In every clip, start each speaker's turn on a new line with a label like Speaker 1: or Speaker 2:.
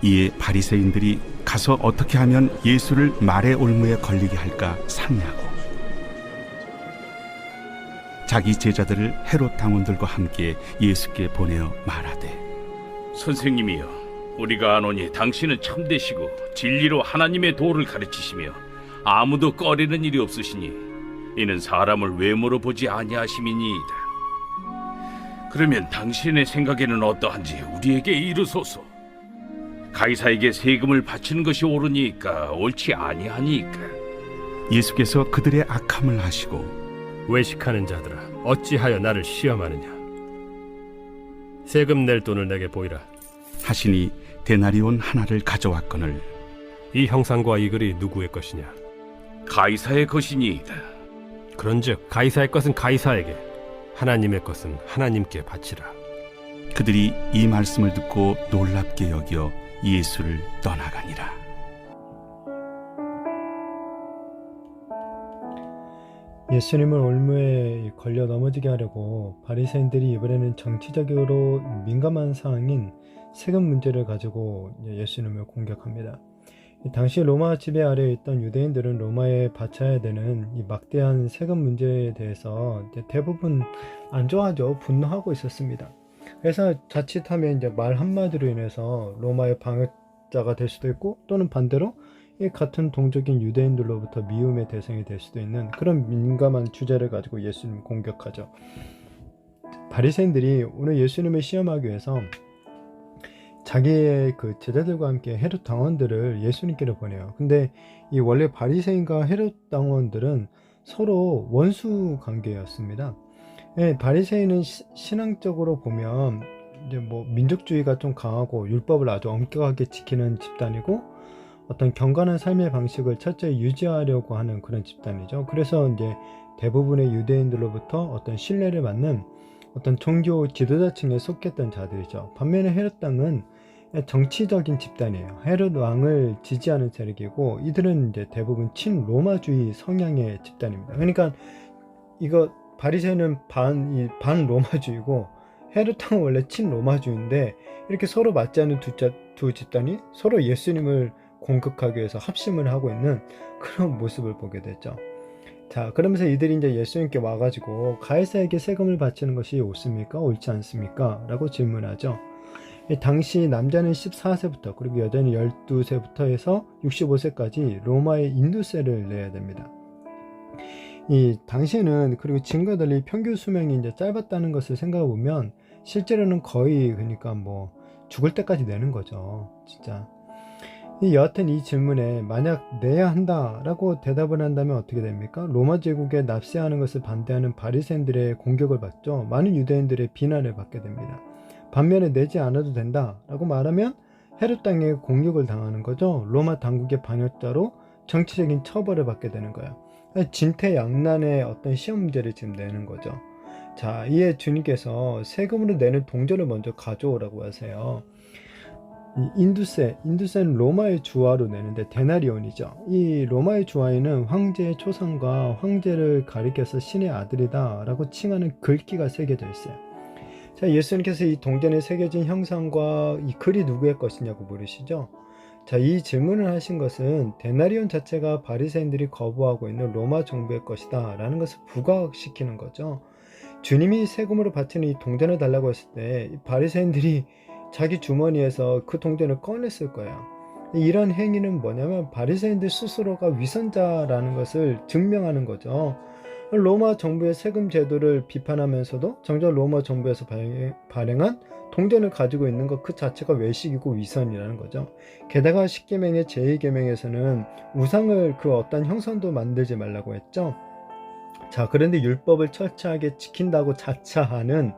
Speaker 1: 이에 바리새인들이 가서 어떻게 하면 예수를 말의 올무에 걸리게 할까 상의하고 자기 제자들을 헤롯 당원들과 함께 예수께 보내어 말하되
Speaker 2: 선생님이여, 우리가 아노니 당신은 참되시고 진리로 하나님의 도를 가르치시며 아무도 꺼리는 일이 없으시니 이는 사람을 외모로 보지 아니하심이니이다. 그러면 당신의 생각에는 어떠한지 우리에게 이르소서. 가이사에게 세금을 바치는 것이 옳으니까 옳지 아니하니까?
Speaker 1: 예수께서 그들의 악함을 하시고
Speaker 3: 외식하는 자들아, 어찌하여 나를 시험하느냐? 세금 낼 돈을 내게 보이라.
Speaker 1: 하시니 데나리온 하나를 가져왔거늘
Speaker 3: 이 형상과 이 글이 누구의 것이냐?
Speaker 2: 가이사의 것이니이다.
Speaker 3: 그런즉 가이사의 것은 가이사에게, 하나님의 것은 하나님께 바치라.
Speaker 1: 그들이 이 말씀을 듣고 놀랍게 여겨 예수를 떠나가니라.
Speaker 4: 예수님을 올무에 걸려 넘어지게 하려고 바리새인들이 이번에는 정치적으로 민감한 상황인 세금 문제를 가지고 예수님을 공격합니다. 당시 로마 지배 아래에 있던 유대인들은 로마에 바쳐야 되는 이 막대한 세금 문제에 대해서 대부분 안 좋아하죠. 분노하고 있었습니다. 그래서 자칫하면 이제 말 한마디로 인해서 로마의 방해자가 될 수도 있고, 또는 반대로 이 같은 동족인 유대인들로부터 미움의 대상이 될 수도 있는 그런 민감한 주제를 가지고 예수님을 공격하죠. 바리새인들이 오늘 예수님을 시험하기 위해서 자기의 그 제자들과 함께 헤롯 당원들을 예수님께로 보내요. 근데 이 원래 바리새인과 헤롯 당원들은 서로 원수 관계였습니다. 바리새인은 신앙적으로 보면 이제 뭐 민족주의가 좀 강하고 율법을 아주 엄격하게 지키는 집단이고, 어떤 경건한 삶의 방식을 철저히 유지하려고 하는 그런 집단이죠. 그래서 이제 대부분의 유대인들로부터 어떤 신뢰를 받는 어떤 종교 지도자층에 속했던 자들이죠. 반면에 헤롯 당은 정치적인 집단이에요. 헤롯 왕을 지지하는 세력이고, 이들은 이제 대부분 친로마주의 성향의 집단입니다. 그러니까 이거 바리새인은 반 로마주의고 헤롯 당은 원래 친로마주의인데, 이렇게 서로 맞지 않는 두 집단이 서로 예수님을 공격하기 위해서 합심을 하고 있는 그런 모습을 보게 되죠. 자, 그러면서 이들이 이제 예수님께 와가지고 가이사에게 세금을 바치는 것이 옳습니까? 옳지 않습니까? 라고 질문하죠. 당시 남자는 14세부터 그리고 여자는 12세부터 해서 65세까지 로마의 인두세를 내야 됩니다. 이 당시에는, 그리고 지금과 달리 평균 수명이 이제 짧았다는 것을 생각해 보면 실제로는 거의, 그러니까 뭐 죽을 때까지 내는 거죠. 진짜. 여하튼 이 질문에 만약 내야 한다라고 대답을 한다면 어떻게 됩니까? 로마 제국에 납세하는 것을 반대하는 바리새인들의 공격을 받죠. 많은 유대인들의 비난을 받게 됩니다. 반면에 내지 않아도 된다라고 말하면 헤롯 당에 공격을 당하는 거죠. 로마 당국의 반역자로 정치적인 처벌을 받게 되는 거예요. 진퇴양난의 어떤 시험 문제를 지금 내는 거죠. 자, 이에 주님께서 세금으로 내는 동전을 먼저 가져오라고 하세요. 인두세는 로마의 주화로 내는데 데나리온이죠. 이 로마의 주화에는 황제의 초상과 황제를 가리켜서 신의 아들이다 라고 칭하는 글귀가 새겨져 있어요. 자, 예수님께서 이 동전에 새겨진 형상과 이 글이 누구의 것이냐고 물으시죠. 자, 이 질문을 하신 것은 데나리온 자체가 바리새인들이 거부하고 있는 로마 정부의 것이다 라는 것을 부각시키는 거죠. 주님이 세금으로 바치는 이 동전을 달라고 했을 때 바리새인들이 자기 주머니에서 그 동전을 꺼냈을 거예요. 이런 행위는 뭐냐면 바리새인들 스스로가 위선자라는 것을 증명하는 거죠. 로마 정부의 세금 제도를 비판하면서도 정작 로마 정부에서 발행한 동전을 가지고 있는 것 그 자체가 외식이고 위선이라는 거죠. 게다가 10계명의 제2계명에서는 우상을 그 어떤 형상도 만들지 말라고 했죠. 자, 그런데 율법을 철저하게 지킨다고 자처하는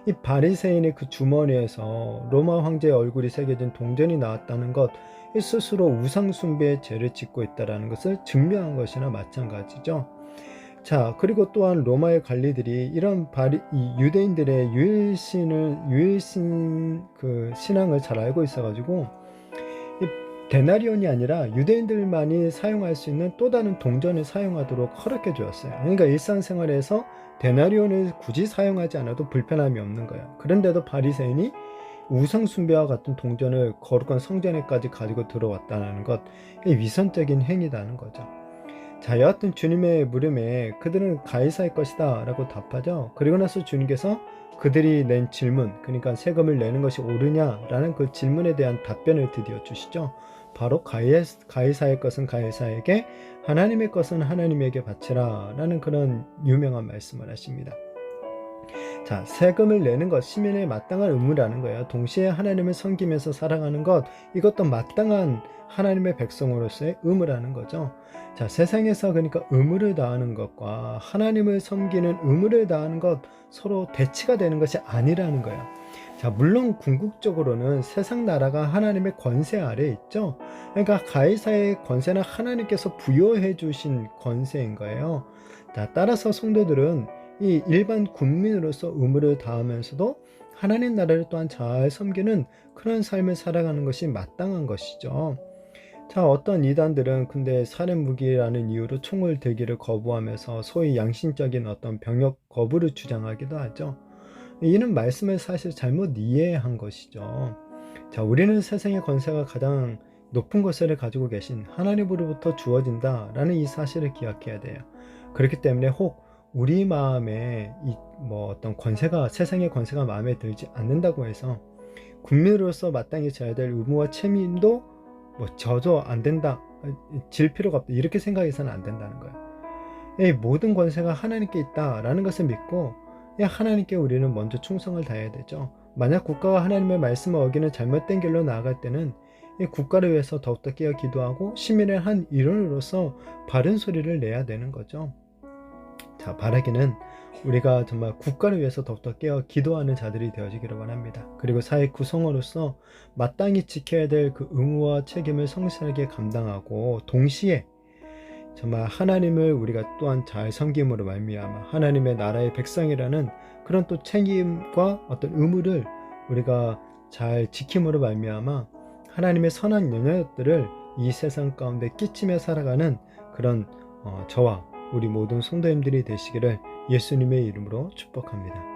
Speaker 4: 이 바리새인의 그 주머니에서 로마 황제의 얼굴이 새겨진 동전이 나왔다는 것, 스스로 우상 숭배의 죄를 짓고 있다는 것을 증명한 것이나 마찬가지죠. 자, 그리고 또한 로마의 관리들이 이런 이 유대인들의 유일신 그 신앙을 잘 알고 있어가지고 이 데나리온이 아니라 유대인들만이 사용할 수 있는 또 다른 동전을 사용하도록 허락해 주었어요. 그러니까 일상생활에서 데나리온을 굳이 사용하지 않아도 불편함이 없는 거예요. 그런데도 바리새인이 우상 숭배와 같은 동전을 거룩한 성전에까지 가지고 들어왔다는 것, 이 위선적인 행위다는 거죠. 자, 여하튼 주님의 물음에 그들은 가이사의 것이다 라고 답하죠. 그리고 나서 주님께서 그들이 낸 질문, 그러니까 세금을 내는 것이 옳으냐라는 그 질문에 대한 답변을 드디어 주시죠. 바로 가이사의 것은 가이사에게, 하나님의 것은 하나님에게 바치라 라는 그런 유명한 말씀을 하십니다. 자, 세금을 내는 것, 시민의 마땅한 의무라는 거예요. 동시에 하나님을 섬기면서 살아가는 것, 이것도 마땅한 하나님의 백성으로서의 의무라는 거죠. 자, 세상에서 그러니까 의무를 다하는 것과 하나님을 섬기는 의무를 다하는 것, 서로 대치가 되는 것이 아니라는 거예요. 자, 물론 궁극적으로는 세상 나라가 하나님의 권세 아래에 있죠. 그러니까 가이사의 권세는 하나님께서 부여해 주신 권세인 거예요. 자, 따라서 성도들은 이 일반 국민으로서 의무를 다하면서도 하나님 나라를 또한 잘 섬기는 그런 삶을 살아가는 것이 마땅한 것이죠. 자, 어떤 이단들은 근데 살인 무기라는 이유로 총을 들기를 거부하면서 소위 양심적인 어떤 병역 거부를 주장하기도 하죠. 이는 말씀을 사실 잘못 이해한 것이죠. 자, 우리는 세상의 권세가 가장 높은 것을 가지고 계신 하나님으로부터 주어진다라는 이 사실을 기억해야 돼요. 그렇기 때문에 혹 우리 마음에 어떤 권세가, 세상의 권세가 마음에 들지 않는다고 해서 국민으로서 마땅히 져야 될 의무와 책임도 져도 안 된다, 질 필요가 없다, 이렇게 생각해서는 안 된다는 거예요. 이 모든 권세가 하나님께 있다라는 것을 믿고 하나님께 우리는 먼저 충성을 다해야 되죠. 만약 국가가 하나님의 말씀을 어기는 잘못된 길로 나아갈 때는 이 국가를 위해서 더욱더 깨어 기도하고 시민의 한 일원으로서 바른 소리를 내야 되는 거죠. 자, 바라기는 우리가 정말 국가를 위해서 더욱더 깨어 기도하는 자들이 되어지기를 원합니다. 그리고 사회 구성원으로서 마땅히 지켜야 될 그 의무와 책임을 성실하게 감당하고, 동시에 정말 하나님을 우리가 또한 잘 섬김으로 말미암아 하나님의 나라의 백성이라는 그런 또 책임과 어떤 의무를 우리가 잘 지킴으로 말미암아 하나님의 선한 영향력들을 이 세상 가운데 끼치며 살아가는 그런 저와 우리 모든 성도님들이 되시기를 예수님의 이름으로 축복합니다.